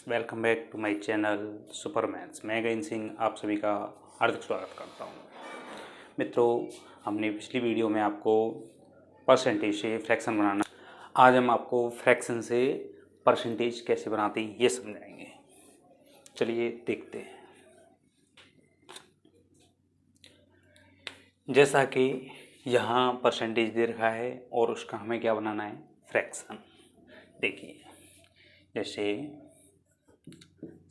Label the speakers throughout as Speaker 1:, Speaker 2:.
Speaker 1: Welcome back to my channel Supermaths. मैं गगन सिंह आप सभी का हार्दिक स्वागत करता हूं। मित्रों, हमने पिछली वीडियो में आपको परसेंटेज से फ्रैक्शन बनाना, आज हम आपको फ्रैक्शन से परसेंटेज कैसे बनाते हैं ये समझाएंगे। चलिए देखते हैं। जैसा कि यहाँ परसेंटेज दे रखा है और उसका हमें क्या बनाना है, फ्रैक्शन। देखिए, जैसे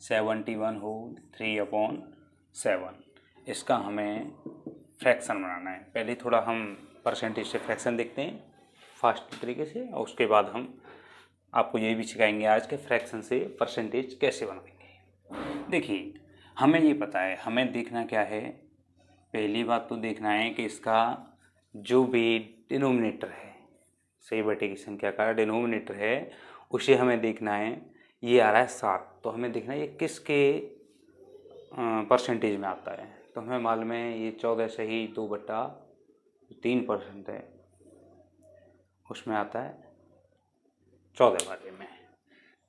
Speaker 1: 71 हो 3/7, इसका हमें फ्रैक्शन बनाना है। पहले थोड़ा हम परसेंटेज से फ्रैक्शन देखते हैं फास्ट तरीके से, और उसके बाद हम आपको ये भी सिखाएंगे आज के फ्रैक्शन से परसेंटेज कैसे बनाएंगे। देखिए, हमें ये पता है, हमें देखना क्या है, पहली बात तो देखना है कि इसका जो भी डिनोमिनेटर है, सही बटे की संख्या का डिनोमिनेटर है, उसे हमें देखना है। ये आ रहा है 7, तो हमें देखना है ये किसके परसेंटेज में आता है। तो हमें मालूम है ये 14 से ही 2/3% है, उसमें आता है 14 वाले में।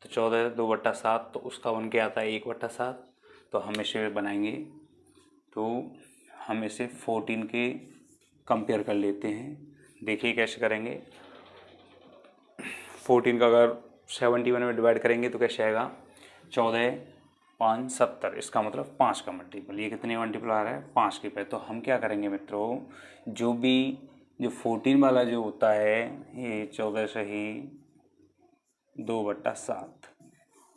Speaker 1: तो 14 2/7, तो उसका बन के आता है 1/7। तो हम इसे बनाएंगे, तो हम इसे 14 के कंपेयर कर लेते हैं। देखिए कैसे करेंगे। 14 का अगर 71 में डिवाइड करेंगे तो कैसे आएगा, 14 5 70, इसका मतलब 5 का मल्टीपल। ये कितने मल्टीपल आ रहा है, 5 के पे। तो हम क्या करेंगे मित्रों, जो 14 वाला जो होता है, ये 14 से ही 2/7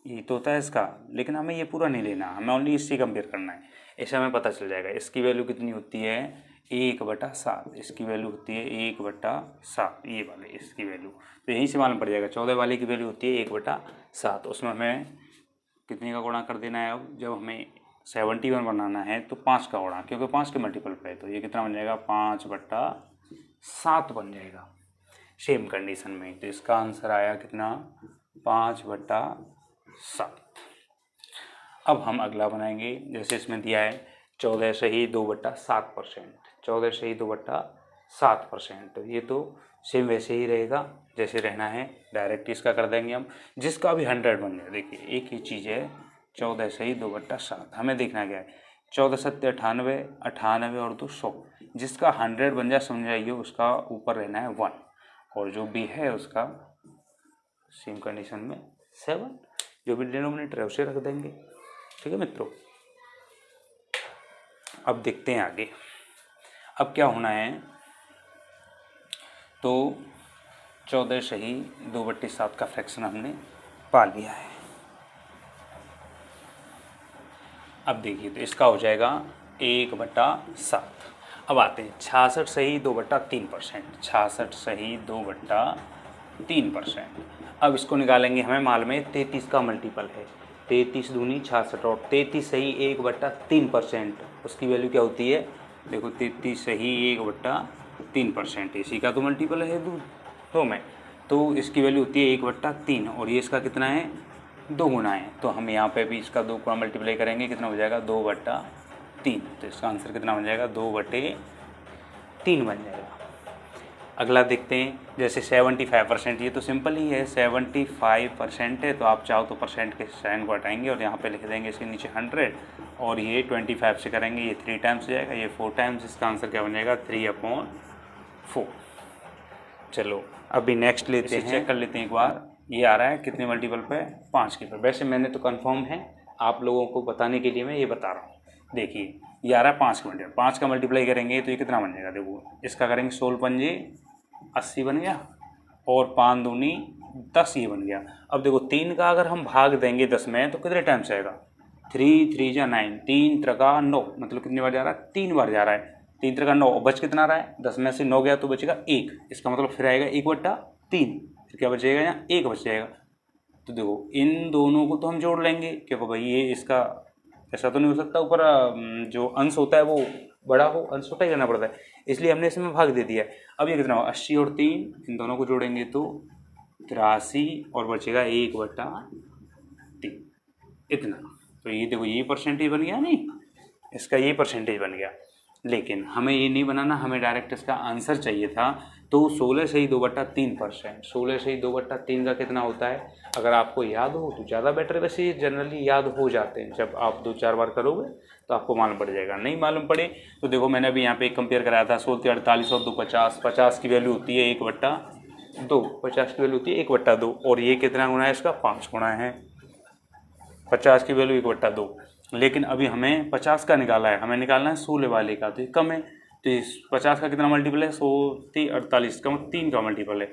Speaker 1: ये तो होता है इसका, लेकिन हमें ये पूरा नहीं लेना, हमें ओनली इससे कंपेयर करना है। ऐसे हमें पता चल जाएगा इसकी वैल्यू कितनी होती है, 1/7। इसकी वैल्यू होती है 1/7, ये वाले इसकी वैल्यू। तो यहीं से मालूम पड़ जाएगा 14 वाले की वैल्यू होती है 1/7। उसमें हमें कितने का गुणा कर देना है। अब जब हमें 71 बनाना है तो 5 का गुणा, क्योंकि 5 के मल्टीपल पे है, तो ये कितना बन जाएगा, 5/7 बन जाएगा सेम कंडीशन में। तो इसका आंसर आया कितना, 5/7। अब हम अगला बनाएंगे। जैसे इसमें दिया है 14 से ही 2/7%, 14 से ही 2/7%, तो ये तो सेम वैसे ही रहेगा जैसे रहना है। डायरेक्ट इसका कर देंगे हम, जिसका भी 100 बन जाए। देखिए एक ही चीज़ है, 14 से ही 2/7। हमें देखना क्या है, 14 7 98, 98 और 2 100। जिसका 100 बन जाए समझाइए, उसका ऊपर रहना है 1, और जो भी है उसका सेम कंडीशन में 7, जो भी डिनोमिनेटर है उसे रख देंगे। ठीक है मित्रों, अब देखते हैं आगे। अब क्या होना है, तो 14 से ही 2/7 का फ्रैक्शन हमने पा लिया है। अब देखिए, तो इसका हो जाएगा 1/7। अब आते हैं 66 से ही 2/3%, 66 से ही 2/3%। अब इसको निकालेंगे, हमें मालूम है 33 का मल्टीपल है, 33 दूनी 66, और 33 से ही 1/3%, उसकी वैल्यू क्या होती है, देखो 33 से ही 1/3%, इसी का तो मल्टीपल है दो में, तो इसकी वैल्यू होती है 1/3, और ये इसका कितना है, 2 गुना है। तो हम यहाँ पे भी इसका 2 गुना मल्टीप्लाई करेंगे, कितना हो जाएगा, 2/3। तो इसका आंसर कितना बन जाएगा, 2/3 बन जाएगा। अगला देखते हैं, जैसे 75%, ये तो सिंपल ही है, 75% है, तो आप चाहो तो परसेंट के साइन को हटाएंगे और यहाँ पे लिख देंगे इसके नीचे 100, और ये 25 से करेंगे, ये 3 टाइम्स जाएगा, ये 4 टाइम्स। इसका आंसर क्या बन जाएगा, 3/4। चलो अभी नेक्स्ट लेते हैं, चेक कर लेते हैं एक बार। ये आ रहा है कितने मल्टीपल पे, 5 के पे। वैसे मैंने तो कंफर्म है, आप लोगों को बताने के लिए मैं ये बता रहा हूँ। देखिए ये आ रहा है 5 का मल्टीपल, 5 का मल्टीप्लाई करेंगे तो ये कितना बन जाएगा, देखो इसका करेंगे 16 पंजे 80 बन गया, और 5 दूनी 10 ये बन गया। अब देखो 3 का अगर हम भाग देंगे 10 में तो कितने टाइम्स आएगा, 3 3 जा 9, 3 3 9, मतलब कितनी बार जा रहा है, 3 बार जा रहा है। 3 3 9, बच कितना रहा है, 10 में से 9 गया तो बचेगा 1, इसका मतलब फिर आएगा 1/3, फिर क्या बचेगा, यहाँ 1 बच जाएगा। तो देखो इन दोनों को तो हम जोड़ लेंगे, क्योंकि भाई ये इसका ऐसा तो नहीं हो सकता ऊपर जो अंश होता है वो बड़ा हो, अंश छोटा ही करना पड़ता है, इसलिए हमने इसमें भाग दे दिया है। अब ये कितना हो, 80 और 3, इन दोनों को जोड़ेंगे तो 83, और बचेगा 1/3, इतना। तो ये देखो ये परसेंटेज बन गया, नहीं इसका ये परसेंटेज बन गया। लेकिन हमें ये नहीं बनाना, हमें डायरेक्ट इसका आंसर चाहिए था। तो 16 से ही 2/3%, 16 से ही 2/3 का कितना होता है? अगर आपको याद हो तो ज़्यादा बेटर, वैसे जनरली याद हो जाते हैं, जब आप 2-4 बार करोगे तो आपको मालूम पड़ जाएगा। नहीं मालूम पड़े तो देखो मैंने अभी यहाँ पे कंपेयर कराया था, 16×48 और 2 50, 50 की वैल्यू होती है 1/2, 50 की वैल्यू होती है 1/2, और ये कितना गुना है इसका? 5 गुना है। 50 की वैल्यू 1/2, लेकिन अभी हमें 50 का निकाला है, हमें निकालना है 16 वाले का, तो ये कम है, तो इस 50 का कितना मल्टीपल है? 148 का 3 का मल्टीपल है,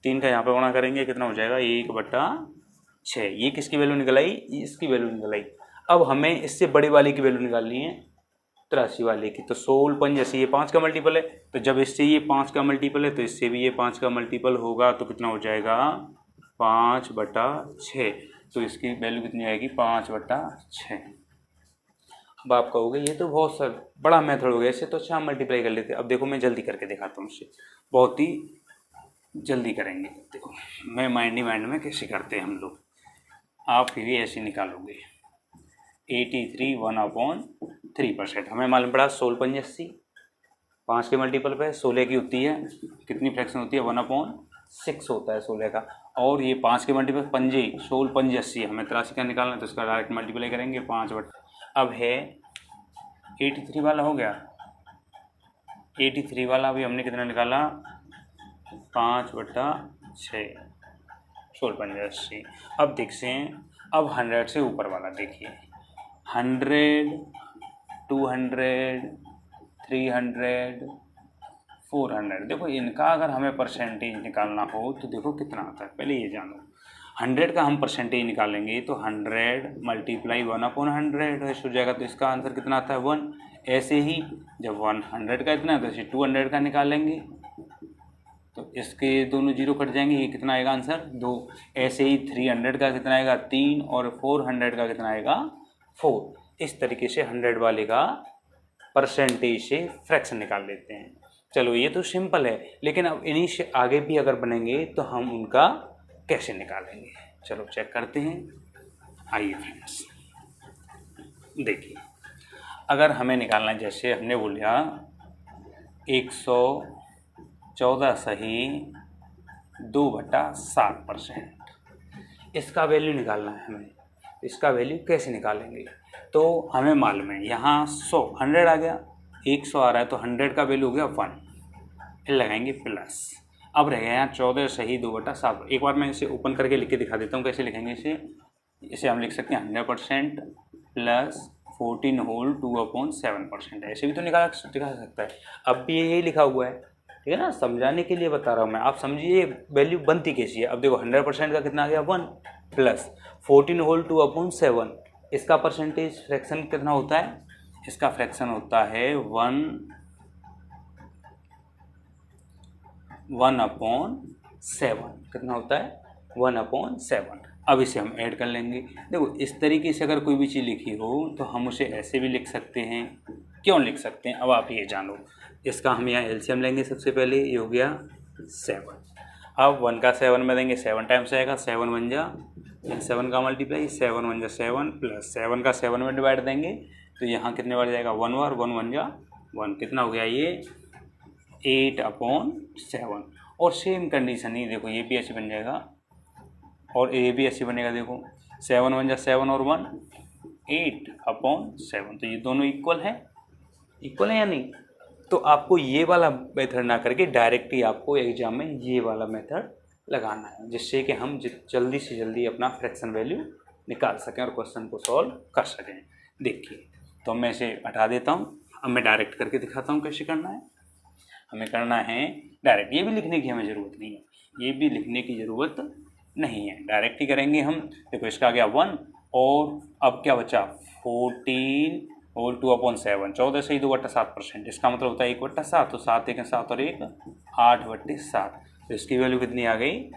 Speaker 1: 3 का यहाँ पे गुणा करेंगे कितना हो जाएगा? 1/6। ये किसकी वैल्यू निकल आई? इसकी वैल्यू निकल आई। अब हमें इससे बड़े वाले की वैल्यू निकालनी है, 83 वाले की। तो 16 5 जैसे ये 5 का मल्टीपल है, तो जब इससे ये 5 का मल्टीपल है तो इससे भी ये 5 का मल्टीपल होगा, तो कितना हो जाएगा? 5/6। तो इसकी वैल्यू कितनी आएगी? 5/6। अब आप कहोगे ये तो बहुत सर बड़ा मेथड हो गया, इससे तो अच्छा हम मल्टीप्लाई कर लेते। अब देखो मैं जल्दी करके दिखाता हूँ, इससे बहुत ही जल्दी करेंगे। देखो मैं माइंड ही माइंड में कैसे करते हैं हम लोग, आप भी ऐसे निकालोगे। 83 1/3%, हमें मालूम पड़ा 16 5 80, 5 के मल्टीपल पे 16 की होती है, कितनी फ्रैक्शन होती है? 1/6 होता है 16 का, और ये 5 के मल्टीपल पंजे, 16 5 80, हमें 83 का निकालना है तो इसका डायरेक्ट मल्टीप्लाई करेंगे 5/। अब है 83 वाला हो गया, 83 वाला अभी हमने कितना निकाला? 5/6, 16 5 80। अब देखते हैं, अब 100 से ऊपर वाला देखिए, 100 200 300 400। देखो इनका अगर हमें परसेंटेज निकालना हो तो देखो कितना आता है, पहले ये जानो। 100 का हम परसेंटेज निकालेंगे तो 100 × 1/100 ऐसे हो जाएगा, तो इसका आंसर कितना आता है? 1। ऐसे ही जब 100 का इतना है तो इसे 200 का निकालेंगे तो इसके दोनों जीरो कट जाएंगे, ये कितना आएगा आंसर? 2। ऐसे ही 300 का कितना आएगा? 3, और 400 का कितना आएगा? 4। इस तरीके से 100 वाले का परसेंटेज से फ्रैक्शन निकाल लेते हैं। चलो ये तो सिंपल है, लेकिन अब इन्हीं से आगे भी अगर बनेंगे तो हम उनका कैसे निकालेंगे, चलो चेक करते हैं। आइए फ्रेंड्स देखिए, अगर हमें निकालना है, जैसे हमने बोला 114 सही 2/7%, इसका वैल्यू निकालना है हमें। इसका वैल्यू कैसे निकालेंगे? तो हमें मालूम है यहाँ 100 आ गया, 100 आ रहा है, तो 100 का वैल्यू हो गया 1, फिर लगाएंगे प्लस। अब रह गया यहाँ 14 सही 2/7। एक बार मैं इसे ओपन करके लिख के दिखा देता हूँ कैसे लिखेंगे इसे। इसे हम लिख सकते हैं 100% प्लस 14 होल 2/7%, ऐसे भी तो दिखा सकता है। अब भी यही लिखा हुआ है, ठीक है ना, समझाने के लिए बता रहा हूँ मैं, आप समझिए वैल्यू बनती कैसी है। अब देखो 100% का कितना आ गया? 1 प्लस 14 होल 2/7, इसका परसेंटेज फ्रैक्शन कितना होता है? इसका फ्रैक्शन होता है 1/7। कितना होता है? 1/7। अब इसे हम ऐड कर लेंगे। देखो इस तरीके से अगर कोई भी चीज़ लिखी हो तो हम उसे ऐसे भी लिख सकते हैं। क्यों लिख सकते हैं अब आप ये जानो। इसका हम यहाँ एलसीएम लेंगे सबसे पहले, ये हो गया 7। अब 1 का 7 में देंगे, 7 टाइम्स आएगा, 7 1 जा 7 का मल्टीप्लाई, 7 1 जा 7 प्लस 7 का 7 में डिवाइड देंगे तो यहाँ कितने बार जाएगा? 1 बार, 1 1 जा 1, कितना हो गया ये? 8/7। और सेम कंडीशन ही देखो ये भी ऐसे बन जाएगा और ये भी ऐसे बनेगा। देखो 7 1 जा 7 और 1 8/7, तो ये दोनों इक्वल है या नहीं? तो आपको ये वाला मेथड ना करके डायरेक्ट ही आपको एग्जाम में ये वाला मेथड लगाना है, जिससे कि हम जल्दी से जल्दी अपना फ्रैक्शन वैल्यू निकाल सकें और क्वेश्चन को सॉल्व कर सकें। देखिए तो मैं इसे हटा देता हूँ, अब मैं डायरेक्ट करके दिखाता हूँ कैसे करना है। हमें करना है डायरेक्ट, ये भी लिखने की हमें ज़रूरत नहीं है, ये भी लिखने की ज़रूरत नहीं है, डायरेक्ट ही करेंगे हम। देखो इसका आ गया 1 और अब क्या बचा? 14 होल 2/7, 14 से ही 2/7%, इसका मतलब होता है 1/7, तो 7 1 7 और 1 8/7, तो इसकी वैल्यू कितनी आ गई?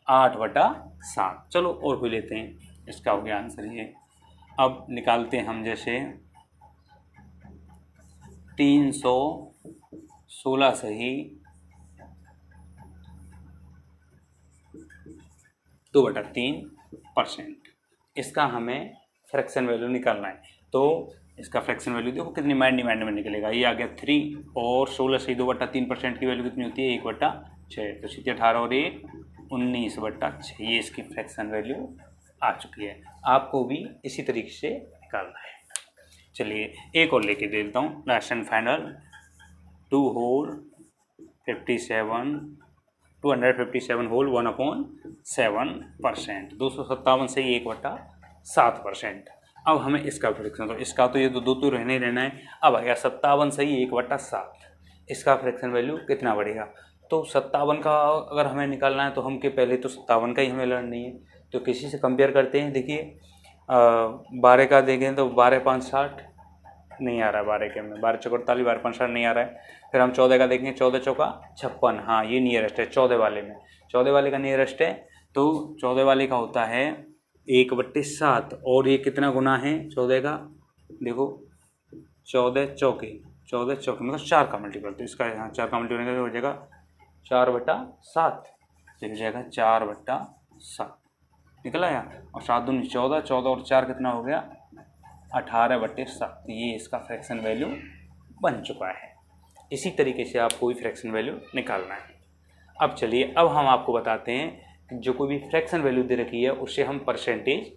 Speaker 1: 8/7। चलो और कोई लेते हैं, इसका हो गया आंसर ये। अब निकालते हैं हम, जैसे 316 सही 2/3%, इसका हमें फ्रैक्शन वैल्यू निकालना है। तो इसका फ्रैक्शन वैल्यू देखो कितनी माइंड डिमांड में निकलेगा। ये आ गया 3 और 16 से 2/3% की वैल्यू कितनी होती है 1/6। तो सीधे 18 और 1 19/6 ये इसकी फ्रैक्शन वैल्यू आ चुकी है। आपको भी इसी तरीके से निकालना है। चलिए एक और लेके दे देता हूँ last and final. 2 whole 257 whole 1/7%। 257 से 1/7%। अब हमें इसका फ्रैक्शन, तो इसका तो ये दो रहने ही रहना है। अब आ गया 57 से 1/7, इसका फ्रैक्शन वैल्यू कितना बढ़ेगा। तो 57 का अगर हमें निकालना है तो हम के पहले तो 57 का ही हमें लड़नी है। तो किसी से कंपेयर करते हैं। देखिए 12 का देखें तो 12 5 60 नहीं आ रहा है 12 के में, 12 चौक 48, 12 5 60 नहीं आ रहा है। फिर हम 14 का देखेंगे, 14 चौका 56, हाँ ये नियरेस्ट है 14 वाले में, 14 वाले का नियरेस्ट है। तो 14 वाले का होता है 1/7 और ये कितना गुना है 14 का, देखो 14 चौके मतलब 4 का मल्टीपल। तो इसका यहाँ 4 का मल्टीपल हो जाएगा 4/7, तो हो जाएगा 4/7 निकला यहाँ। और 7 दूनी 14, 14 और 4 कितना हो गया 18/7। ये इसका फ्रैक्शन वैल्यू बन चुका है। इसी तरीके से आपको भी फ्रैक्शन वैल्यू निकालना है। अब चलिए अब हम आपको बताते हैं कि जो कोई भी फ्रैक्शन वैल्यू दे रखी है उससे हम परसेंटेज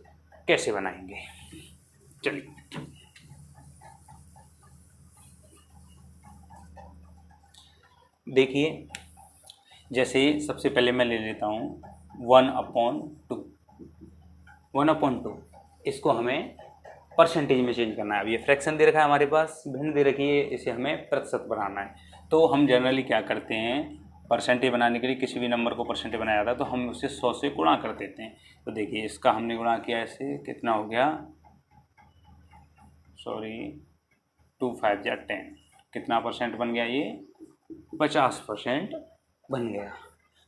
Speaker 1: कैसे बनाएंगे। चलिए देखिए, जैसे सबसे पहले मैं ले लेता हूँ 1/2। इसको हमें परसेंटेज में चेंज करना है। अब ये फ्रैक्शन दे रखा है हमारे पास, भिन्न दे रखी है, इसे हमें प्रतिशत बनाना है। तो हम जनरली क्या करते हैं, परसेंटेज बनाने के लिए किसी भी नंबर को परसेंटेज बनाया जाता है तो हम उसे 100 से गुणा कर देते हैं। तो देखिए इसका हमने गुणा किया, ऐसे कितना हो गया 2 5 या 10, कितना परसेंट बन गया ये 50% बन गया।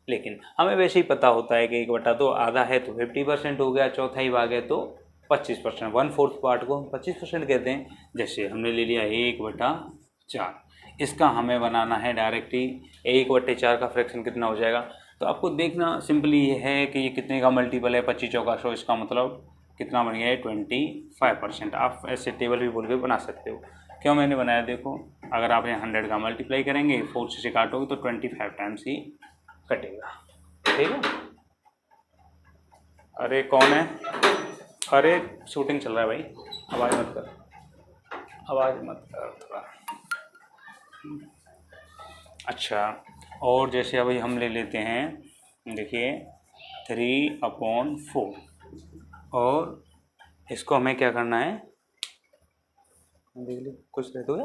Speaker 1: लेकिन हमें वैसे ही पता होता है कि 1/2 आधा है तो 50% हो गया, चौथा ही भाग है तो 25%, 1/4 पार्ट को हम 25% कहते हैं। जैसे हमने ले लिया 1/4, इसका हमें बनाना है डायरेक्ट ही 1/4 का फ्रैक्शन कितना हो जाएगा। तो आपको देखना सिंपली ये है कि ये कितने का मल्टीपल है 25 चौका 100, इसका मतलब कितना बन गया है 25%। आप ऐसे टेबल भी बोल के बना सकते हो। क्यों मैंने बनाया, देखो अगर आप यहाँ 100 का मल्टीप्लाई करेंगे 4 से काटोगे तो 25 टाइम्स ही कटेगा, ठीक है। अरे कौन है, अरे शूटिंग चल रहा है भाई, आवाज़ मत कर थोड़ा। अच्छा, और जैसे अभी हम ले लेते हैं, देखिए 3/4 और इसको हमें क्या करना है, देख लो कुछ रहते हुए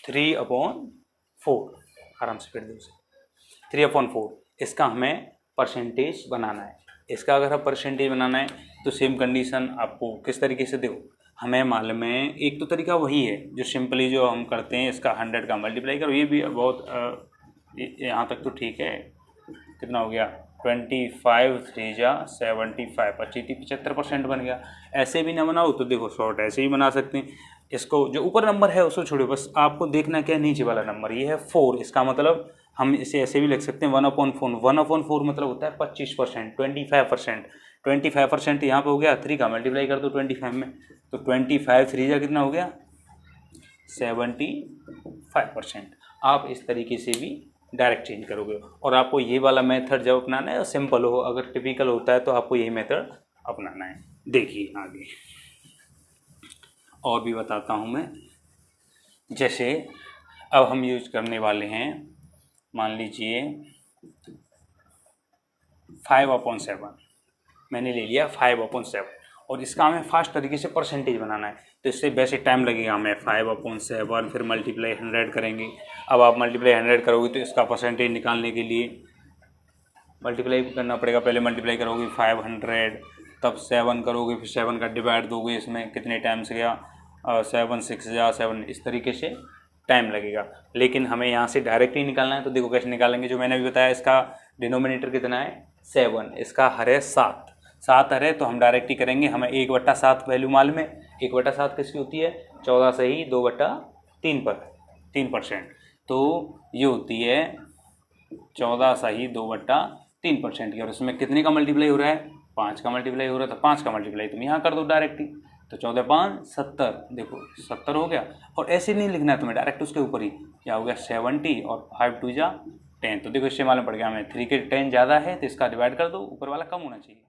Speaker 1: 3/4 आराम से कर दो उसे, 3/4 इसका हमें परसेंटेज बनाना है। इसका अगर आप परसेंटेज बनाना है तो सेम कंडीशन आपको किस तरीके से, देखो हमें मालूम है एक तो तरीका वही है जो सिंपली जो हम करते हैं, इसका 100 का मल्टीप्लाई करो, ये भी बहुत यहाँ तक तो ठीक है। कितना हो गया 25 3 जा 75, 75% बन गया। ऐसे भी ना बनाओ तो देखो शॉर्ट ऐसे ही बना सकते हैं। इसको जो ऊपर नंबर है उसको छोड़ो, बस आपको देखना क्या नीचे वाला नंबर, ये है 4, इसका मतलब हम इसे ऐसे भी लिख सकते हैं 1/4। 1/4 मतलब होता है 25%, 25% यहाँ पे हो गया। 3 का मल्टीप्लाई कर दो 25 में, तो 25 3 जा कितना हो गया 75%। आप इस तरीके से भी डायरेक्ट चेंज करोगे। और आपको ये वाला मेथड जब अपनाना है सिंपल हो, अगर टिपिकल होता है तो आपको यही मेथड अपनाना है। देखिए आगे और भी बताता हूँ मैं। जैसे अब हम यूज करने वाले हैं, मान लीजिए 5/7 मैंने ले लिया 5/7 और इसका हमें फास्ट तरीके से परसेंटेज बनाना है। तो इससे वैसे टाइम लगेगा हमें 5/7, फिर मल्टीप्लाई 100 करेंगे। अब आप मल्टीप्लाई 100 करोगे तो इसका परसेंटेज निकालने के लिए मल्टीप्लाई करना पड़ेगा। पहले मल्टीप्लाई करोगे 500, तब 7 करोगे, फिर 7 का डिवाइड दोगे, इसमें कितने टाइम्स गया 7 6 जा 7, इस तरीके से टाइम लगेगा। लेकिन हमें यहाँ से डायरेक्ट ही निकालना है तो देखो कैसे निकालेंगे। जो मैंने अभी बताया, इसका डिनोमिनेटर कितना है 7, इसका हर है 7 हर है, तो हम डायरेक्ट ही करेंगे। हमें 1/7 वैल्यू मालूम है। 1/7 किसकी होती है 14 से ही 2/3%। तो ये होती है 14 से ही 2/3% की। और इसमें कितने का मल्टीप्लाई हो रहा है 5 का मल्टीप्लाई हो रहा है, तो 5 का मल्टीप्लाई तुम यहाँ कर दो डायरेक्ट ही। तो 14 5 70, देखो 70 हो गया। और ऐसे नहीं लिखना है तुम्हें डायरेक्ट उसके ऊपर ही, क्या हो गया 70 और 5 2 जा 10। तो देखो इससे मालूम पड़ गया हमें 3 के 10 ज़्यादा है तो इसका डिवाइड कर दो, ऊपर वाला कम होना चाहिए।